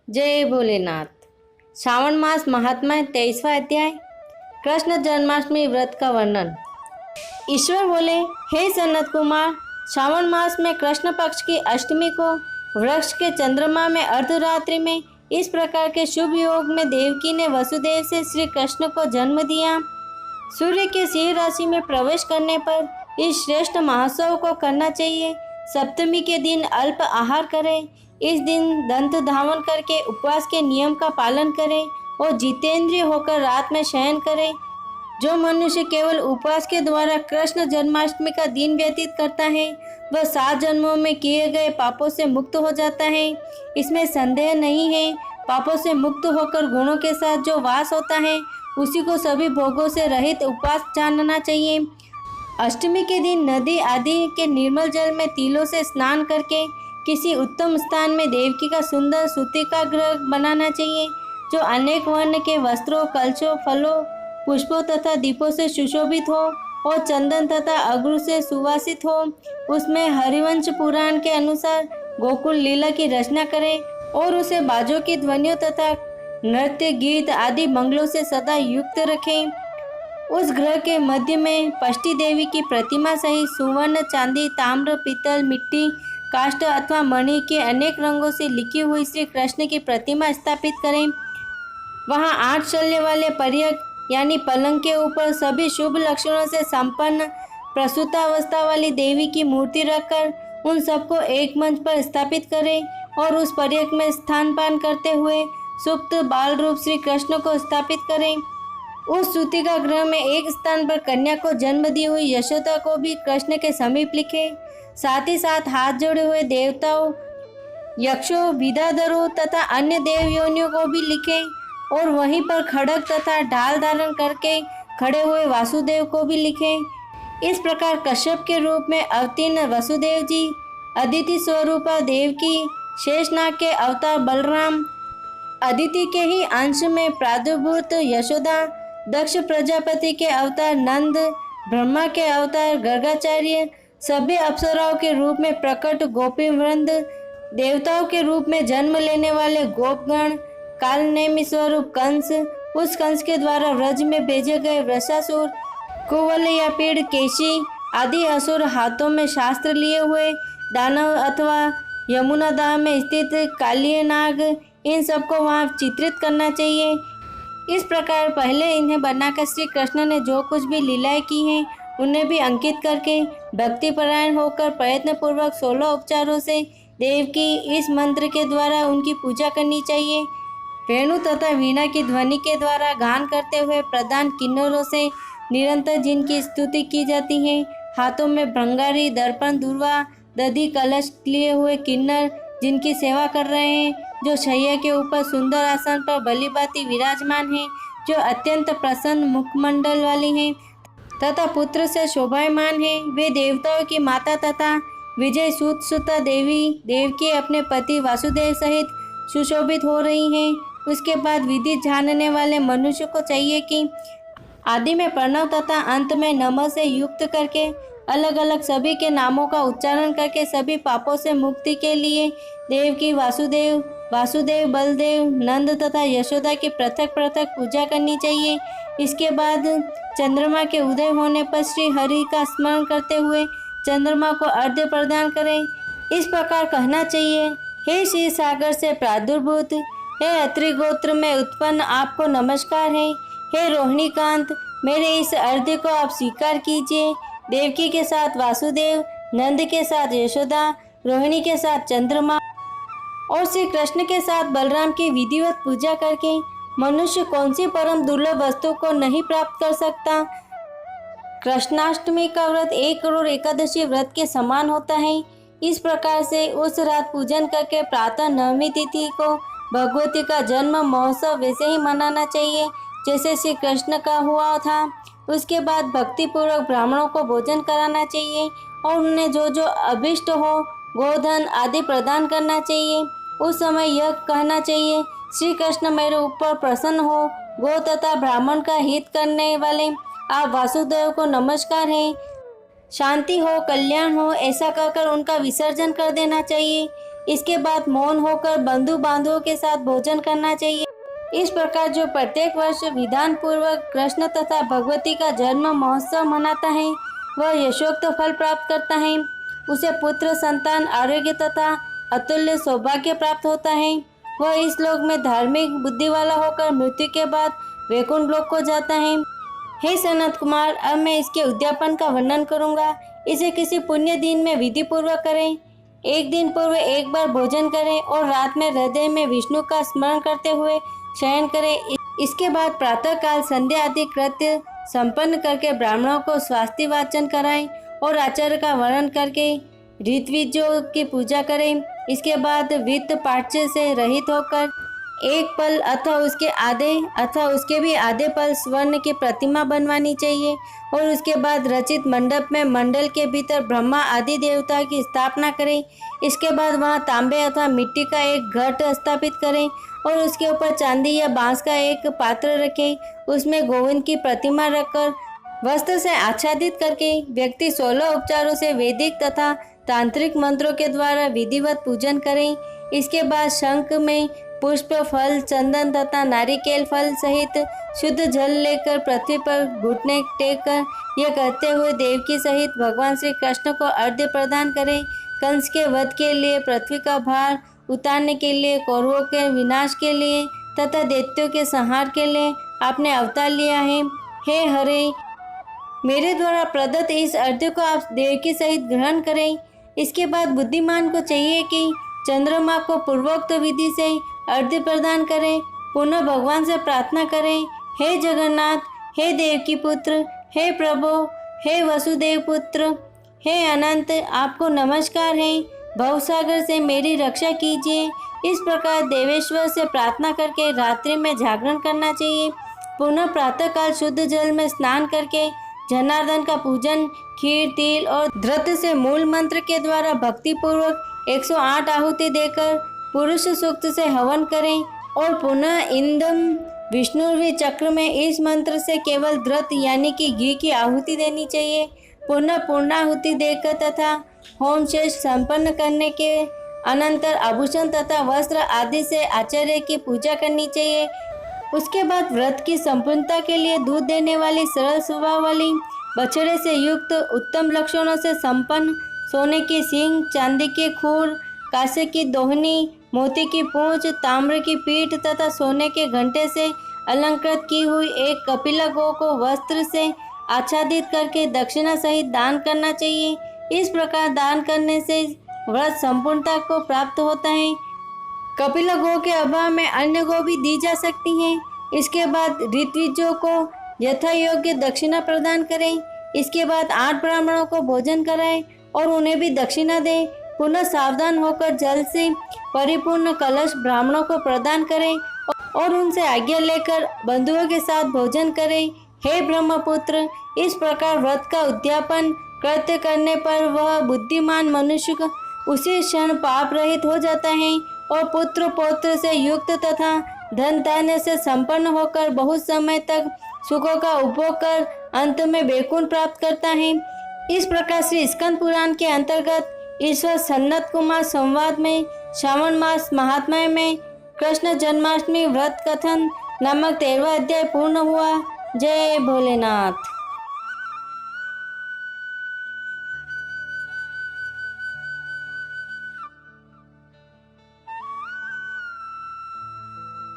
जय भोलेनाथ। श्रावण मास महात्मा 23वां अध्याय। कृष्ण जन्माष्टमी व्रत का वर्णन। ईश्वर बोले, हे सनत कुमार, श्रावण मास में कृष्ण पक्ष की अष्टमी को वृक्ष के चंद्रमा में अर्धरात्रि में इस प्रकार के शुभ योग में देवकी ने वसुदेव से श्री कृष्ण को जन्म दिया। सूर्य के सिंह राशि में प्रवेश करने पर इस श्रेष्ठ महोत्सव को करना चाहिए। सप्तमी के दिन अल्प आहार करें। इस दिन दंत धावन करके उपवास के नियम का पालन करें और जितेंद्रिय होकर रात में शयन करें। जो मनुष्य केवल उपवास के द्वारा कृष्ण जन्माष्टमी का दिन व्यतीत करता है वह 7 जन्मों में किए गए पापों से मुक्त हो जाता है, इसमें संदेह नहीं है। पापों से मुक्त होकर गुणों के साथ जो वास होता है उसी को सभी भोगों से रहित उपवास जानना चाहिए। अष्टमी के दिन नदी आदि के निर्मल जल में तिलों से स्नान करके किसी उत्तम स्थान में देवकी का सुंदर सूती का ग्रह बनाना चाहिए, जो अनेक वर्ण के वस्त्रों, कलशों, फलों, पुष्पों तथा दीपों से सुशोभित हो और चंदन तथा अगरू से सुवासित हो। उसमें हरिवंश पुराण के अनुसार गोकुल लीला की रचना करें और उसे बाजों की ध्वनियों तथा नृत्य, गीत आदि मंगलों से सदा युक्त रखें। उस ग्रह के मध्य में पष्टी देवी की प्रतिमा सहित सुवर्ण, चांदी, ताम्र, पीतल, मिट्टी, काष्ठ अथवा मणि के अनेक रंगों से लिखी हुई श्री कृष्ण की प्रतिमा स्थापित करें। वहां 8 शल्य वाले पर्यक यानी पलंग के ऊपर सभी शुभ लक्षणों से संपन्न प्रसूतावस्था वाली देवी की मूर्ति रखकर उन सबको एक मंच पर स्थापित करें और उस पर्यक में स्थान पान करते हुए सुप्त बाल रूप श्री कृष्ण को स्थापित करें। उस सूतिका ग्रह में एक स्थान पर कन्या को जन्म दी हुई यशोदा को भी कृष्ण के समीप लिखे। साथ ही साथ हाथ जोड़े हुए देवताओं, यक्षों, विद्याधरों तथा अन्य देव योनियों को भी लिखे और वहीं पर खड्ग तथा ढाल धारण करके खड़े हुए वासुदेव को भी लिखे। इस प्रकार कश्यप के रूप में अवतीर्ण वसुदेव जी, अदिति स्वरूपा देवकी, शेषनाग के अवतार बलराम, अदिति के ही अंश में प्रादुर्भूत यशोदा, दक्ष प्रजापति के अवतार नंद, ब्रह्मा के अवतार गर्गाचार्य, सभी अप्सराओं के रूप में प्रकट गोपी वृंद, देवताओं के रूप में जन्म लेने वाले गोपगण, कालनेमी स्वरूप कंस, उस कंस के द्वारा व्रज में भेजे गए वृषासुर, कुवलयापीड़, केशी आदि असुर, हाथों में शास्त्र लिए हुए दानव अथवा यमुना दाह में स्थित कालिय नाग, इन सबको वहाँ चित्रित करना चाहिए। इस प्रकार पहले इन्हें बनाकर श्री कृष्ण ने जो कुछ भी लीलाएं की हैं उन्हें भी अंकित करके भक्तिपरायण होकर प्रयत्न पूर्वक 16 उपचारों से देव की इस मंत्र के द्वारा उनकी पूजा करनी चाहिए। वेणु तथा वीणा की ध्वनि के द्वारा गान करते हुए प्रधान किन्नरों से निरंतर जिनकी स्तुति की जाती है। हाथों में भृंगारी, दर्पण, दूर्वा, दधि, कलश लिए हुए किन्नर जिनकी सेवा कर रहे हैं, जो शैया के ऊपर सुंदर आसन पर भलीभांति विराजमान है, जो अत्यंत प्रसन्न मुखमंडल वाली हैं तथा पुत्र से शोभायमान है, वे देवताओं की माता तथा विजय सुता देवी देवकी अपने पति वासुदेव सहित सुशोभित हो रही हैं। उसके बाद विधि जानने वाले मनुष्य को चाहिए कि आदि में प्रणव तथा अंत में नमः से युक्त करके अलग अलग सभी के नामों का उच्चारण करके सभी पापों से मुक्ति के लिए देवकी, वासुदेव, बलदेव, नंद तथा यशोदा की पृथक पृथक पूजा करनी चाहिए। इसके बाद चंद्रमा के उदय होने पर श्री हरि का स्मरण करते हुए चंद्रमा को अर्घ्य प्रदान करें। इस प्रकार कहना चाहिए, हे श्री सागर से प्रादुर्भूत, हे अत्रि गोत्र में उत्पन्न, आपको नमस्कार है। हे रोहिणीकांत, मेरे इस अर्घ्य को आप स्वीकार कीजिए। देवकी के साथ वासुदेव, नंद के साथ यशोदा, रोहिणी के साथ चंद्रमा और श्री कृष्ण के साथ बलराम की विधिवत पूजा करके मनुष्य कौन सी परम दुर्लभ वस्तु को नहीं प्राप्त कर सकता। कृष्णाष्टमी का व्रत 1 करोड़ एकादशी व्रत के समान होता है। इस प्रकार से उस रात पूजन करके प्रातः नवमी तिथि को भगवती का जन्म महोत्सव वैसे ही मनाना चाहिए जैसे श्री कृष्ण का हुआ था। उसके बाद भक्ति पूर्वक ब्राह्मणों को भोजन कराना चाहिए और उन्हें जो जो अभिष्ट हो गोधन आदि प्रदान करना चाहिए। उस समय यह कहना चाहिए, श्री कृष्ण मेरे ऊपर प्रसन्न हो, गो तथा ब्राह्मण का हित करने वाले आप वासुदेव को नमस्कार है। शांति हो, कल्याण हो, ऐसा कहकर उनका विसर्जन कर देना चाहिए। इसके बाद मौन होकर बंधु बांधवों के साथ भोजन करना चाहिए। इस प्रकार जो प्रत्येक वर्ष विधान पूर्वक कृष्ण तथा भगवती का जन्म महोत्सव मनाता है वह यशोक्त फल प्राप्त करता है। उसे पुत्र संतान आरोग्य तथा अतुल्य सौभाग्य प्राप्त होता है। वह इस लोक में धार्मिक बुद्धि वाला होकर मृत्यु के बाद वैकुंठ लोक को जाता है। हे सनत कुमार, अब मैं इसके उद्यापन का वर्णन करूंगा। इसे किसी पुण्य दिन में विधि पूर्वक करें। एक दिन पूर्व एक बार भोजन करें और रात में हृदय में विष्णु का स्मरण करते हुए शयन करें। इसके बाद प्रातः काल संध्या आदि कृत्य संपन्न करके ब्राह्मणों को स्वास्थ्य वाचन कराएं और आचार्य का वर्णन करके ऋत्विजों की पूजा करें। इसके बाद वित्त पाठ्य से रहित होकर एक पल अथवा उसके आधे अथवा उसके भी आधे पल स्वर्ण की प्रतिमा बनवानी चाहिए और उसके बाद रचित मंडप में मंडल के भीतर ब्रह्मा आदि देवता की स्थापना करें। इसके बाद वहां तांबे अथवा मिट्टी का एक घट स्थापित करें और उसके ऊपर चांदी या बांस का एक पात्र रखें। उसमें गोविंद की प्रतिमा रखकर वस्त्र से आच्छादित करके व्यक्ति 16 उपचारों से वैदिक तथा तांत्रिक मंत्रों के द्वारा विधिवत पूजन करें। इसके बाद शंख में पुष्प फल चंदन तथा नारिकेल फल सहित शुद्ध जल लेकर पृथ्वी पर घुटने टेक कर यह कहते हुए देवकी सहित भगवान श्री कृष्ण को अर्घ्य प्रदान करें। कंस के वध के लिए, पृथ्वी का भार उतारने के लिए, कौरवों के विनाश के लिए तथा दैत्यों के संहार के लिए आपने अवतार लिया है। हे हरे, मेरे द्वारा प्रदत्त इस अर्घ्य को आप देवकी सहित ग्रहण करें। इसके बाद बुद्धिमान को चाहिए कि चंद्रमा को पूर्वोक्त विधि से अर्घ्य प्रदान करें। पुनः भगवान से प्रार्थना करें, हे जगन्नाथ, हे देवकी पुत्र, हे प्रभु, हे वसुदेव पुत्र, हे अनंत, आपको नमस्कार है। भवसागर से मेरी रक्षा कीजिए। इस प्रकार देवेश्वर से प्रार्थना करके रात्रि में जागरण करना चाहिए। पुनः प्रातःकाल शुद्ध जल में स्नान करके जनार्दन का पूजन खीर तिल और धृत से मूल मंत्र के द्वारा भक्ति पूर्वक 108 आहुति देकर पुरुष सूक्त से हवन करें और पुनः इंदम विष्णुवी चक्र में इस मंत्र से केवल धृत यानी कि घी की आहुति देनी चाहिए। पुनः पूर्णाहुति देकर तथा होम शेष संपन्न करने के अनंतर आभूषण तथा वस्त्र आदि से आचार्य की पूजा करनी चाहिए। उसके बाद व्रत की संपूर्णता के लिए दूध देने वाली सरल स्वभाव वाली बछड़े से युक्त उत्तम लक्षणों से संपन्न सोने की सींग, चांदी की खूर, कांसे की दोहनी, मोती की पूंछ, ताम्र की पीठ तथा सोने के घंटे से अलंकृत की हुई एक कपिला गौ को वस्त्र से आच्छादित करके दक्षिणा सहित दान करना चाहिए। इस प्रकार दान करने से व्रत संपूर्णता को प्राप्त होता है। कपिला गौ के अभाव में अन्य गौ भी दी जा सकती हैं। इसके बाद ऋत्विजों को यथा योग्य दक्षिणा प्रदान करें। इसके बाद 8 ब्राह्मणों को भोजन कराएं और उन्हें भी दक्षिणा दें। पुनः सावधान होकर जल से परिपूर्ण कलश ब्राह्मणों को प्रदान करें और उनसे आज्ञा लेकर बंधुओं के साथ भोजन करें। हे ब्रह्मपुत्र, इस प्रकार व्रत का उद्यापन कृत्य करने पर वह बुद्धिमान मनुष्य उसी क्षण पाप रहित हो जाता है और पुत्र पौत्र से युक्त तथा धन धान्य से संपन्न होकर बहुत समय तक सुखों का उपभोग कर अंत में वैकुंठ प्राप्त करता है। इस प्रकार श्री स्कंद पुराण के अंतर्गत ईश्वर सनत कुमार संवाद में श्रावण मास महात्म्य में कृष्ण जन्माष्टमी व्रत कथन नामक 13वां अध्याय पूर्ण हुआ। जय भोलेनाथ।